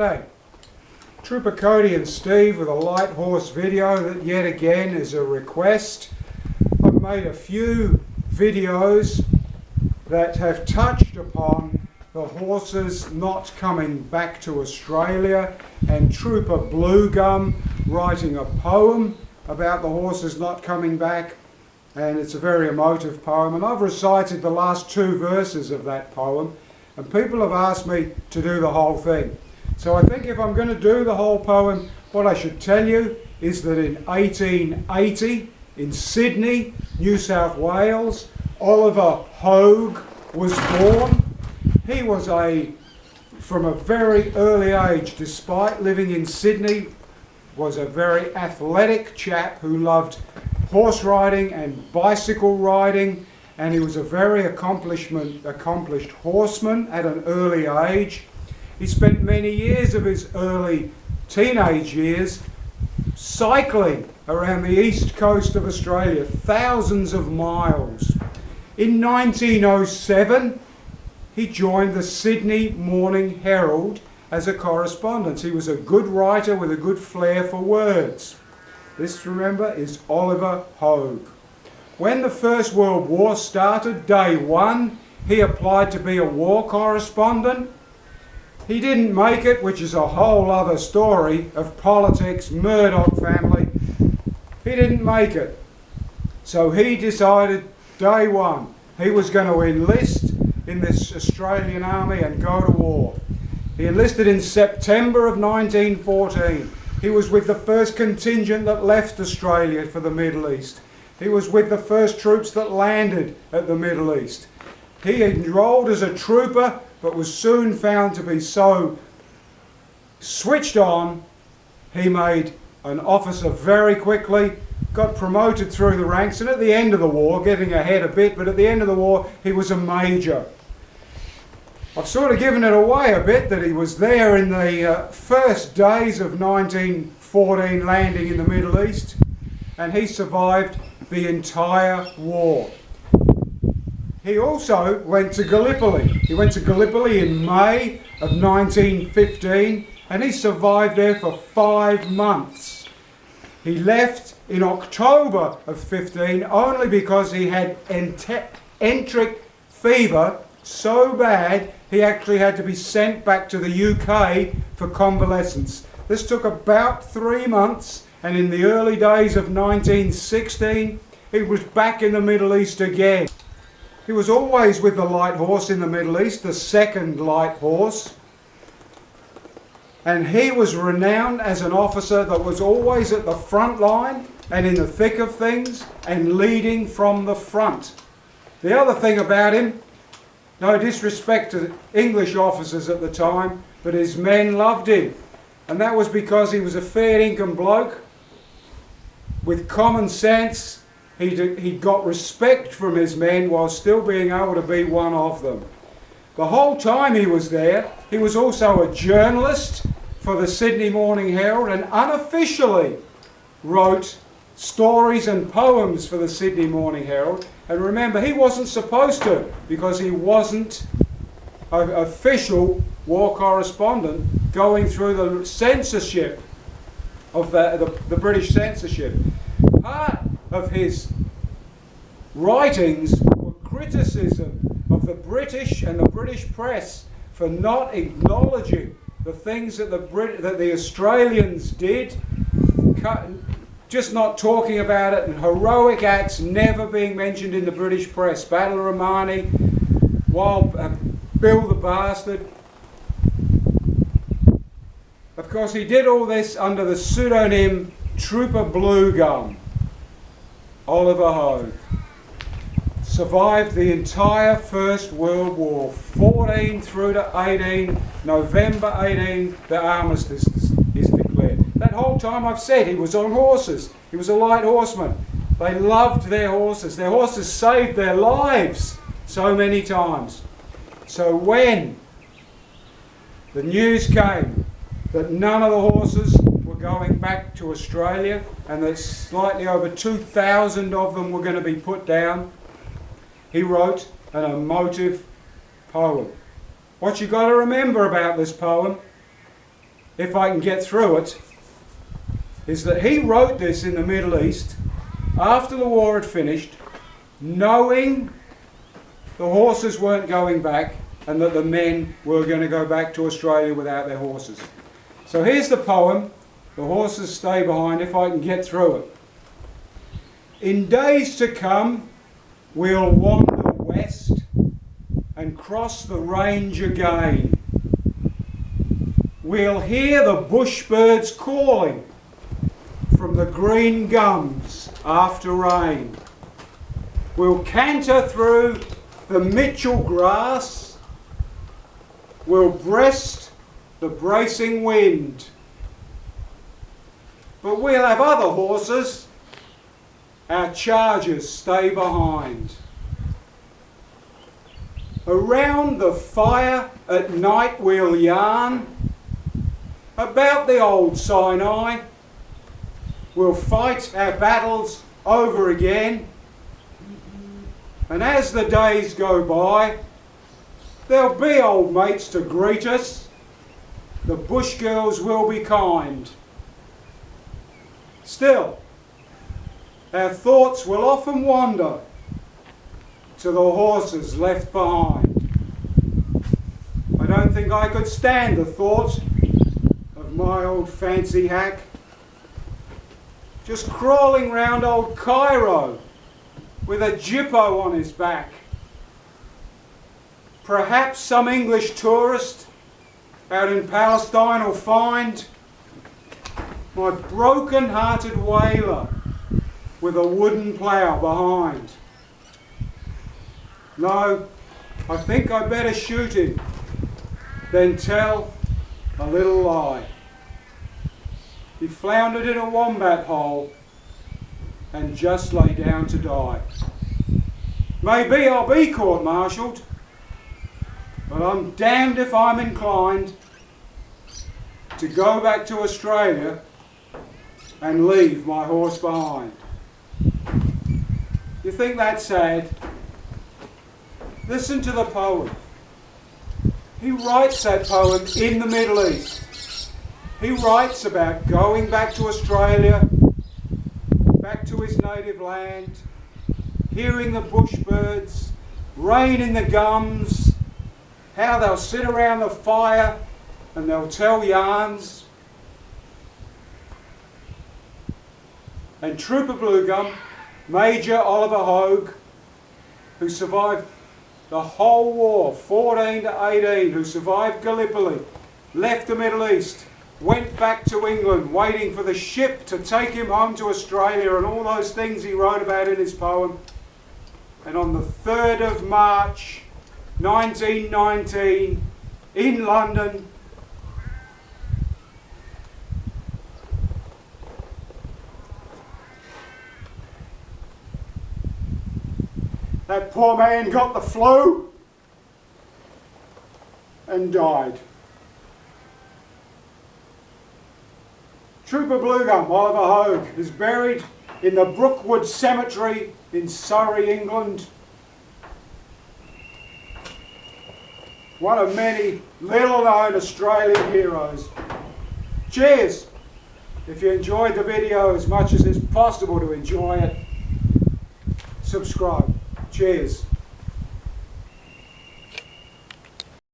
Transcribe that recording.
Hey, Trooper Cody and Steve with a Light Horse video that yet again is a request. I've made a few videos that have touched upon the horses not coming back to Australia and Trooper Bluegum writing a poem about the horses not coming back, and it's a very emotive poem, and I've recited the last two verses of that poem and people have asked me to do the whole thing. So I think if I'm going to do the whole poem, what I should tell you is that in 1880 in Sydney, New South Wales, Oliver Hogue was born. He was from a very early age, despite living in Sydney, was a very athletic chap who loved horse riding and bicycle riding, and he was a very accomplished horseman at an early age. He spent many years of his early teenage years cycling around the east coast of Australia, thousands of miles. In 1907, he joined the Sydney Morning Herald as a correspondent. He was a good writer with a good flair for words. This, remember, is Oliver Hogue. When the First World War started, day one, he applied to be a war correspondent. He didn't make it, which is a whole other story of politics, Murdoch family. He didn't make it. So he decided day one he was going to enlist in this Australian army and go to war. He enlisted in September of 1914. He was with the first contingent that left Australia for the Middle East. He was with the first troops that landed at the Middle East. He enrolled as a trooper, but was soon found to be so switched on, he made an officer very quickly, got promoted through the ranks, and at the end of the war, getting ahead a bit, but at the end of the war, he was a major. I've sort of given it away a bit that he was there in the first days of 1914 landing in the Middle East, and he survived the entire war. He also went to Gallipoli. He went to Gallipoli in May of 1915 and he survived there for 5 months. He left in October of 15 only because he had enteric fever so bad he actually had to be sent back to the UK for convalescence. This took about 3 months, and in the early days of 1916 he was back in the Middle East again. He was always with the Light Horse in the Middle East, the second Light Horse. And he was renowned as an officer that was always at the front line and in the thick of things and leading from the front. The other thing about him, no disrespect to English officers at the time, but his men loved him. And that was because he was a fair income bloke with common sense. He got respect from his men while still being able to be one of them. The whole time he was there, he was also a journalist for the Sydney Morning Herald and unofficially wrote stories and poems for the Sydney Morning Herald. And remember, he wasn't supposed to because he wasn't an official war correspondent going through the censorship of the British censorship. Part of his writings were criticism of the British and the British press for not acknowledging the things that the Australians did, just not talking about it, and heroic acts never being mentioned in the British press. Battle of Romani, Bill the Bastard. Of course, he did all this under the pseudonym Trooper Bluegum. Oliver Hogue survived the entire First World War, 14 through to 18, November 18, the armistice is declared. That whole time I've said he was on horses. He was a light horseman. They loved their horses. Their horses saved their lives so many times. So when the news came that none of the horses were going back to Australia and that slightly over 2,000 of them were going to be put down, he wrote an emotive poem. What you got to remember about this poem if I can get through it, is that he wrote this in the Middle East after the war had finished, knowing the horses weren't going back and that the men were going to go back to Australia without their horses. So here's the poem, The Horses Stay Behind, if I can get through it. In days to come, we'll wander west and cross the range again. We'll hear the bush birds calling from the green gums after rain. We'll canter through the Mitchell grass. We'll breast the bracing wind. But we'll have other horses. Our chargers stay behind. Around the fire at night we'll yarn about the old Sinai. We'll fight our battles over again. And as the days go by, there'll be old mates to greet us. The bush girls will be kind. Still, our thoughts will often wander to the horses left behind. I don't think I could stand the thought of my old fancy hack just crawling round old Cairo with a jippo on his back. Perhaps some English tourist out in Palestine will find my broken-hearted whaler with a wooden plough behind. No, I think I better shoot him than tell a little lie. He floundered in a wombat hole and just lay down to die. Maybe I'll be court-martialed, but I'm damned if I'm inclined to go back to Australia and leave my horse behind. You think that's sad? Listen to the poem. He writes that poem in the Middle East. He writes about going back to Australia, back to his native land, hearing the bush birds, rain in the gums, how they'll sit around the fire and they'll tell yarns. And Trooper Bluegum, Major Oliver Hogue, who survived the whole war, 14 to 18, who survived Gallipoli, left the Middle East, went back to England, waiting for the ship to take him home to Australia, and all those things he wrote about in his poem. And on the 3rd of March, 1919, in London, that poor man got the flu and died. Trooper Bluegum, Oliver Hogue, is buried in the Brookwood Cemetery in Surrey, England. One of many little-known Australian heroes. Cheers! If you enjoyed the video as much as it's possible to enjoy it, subscribe. Cheers.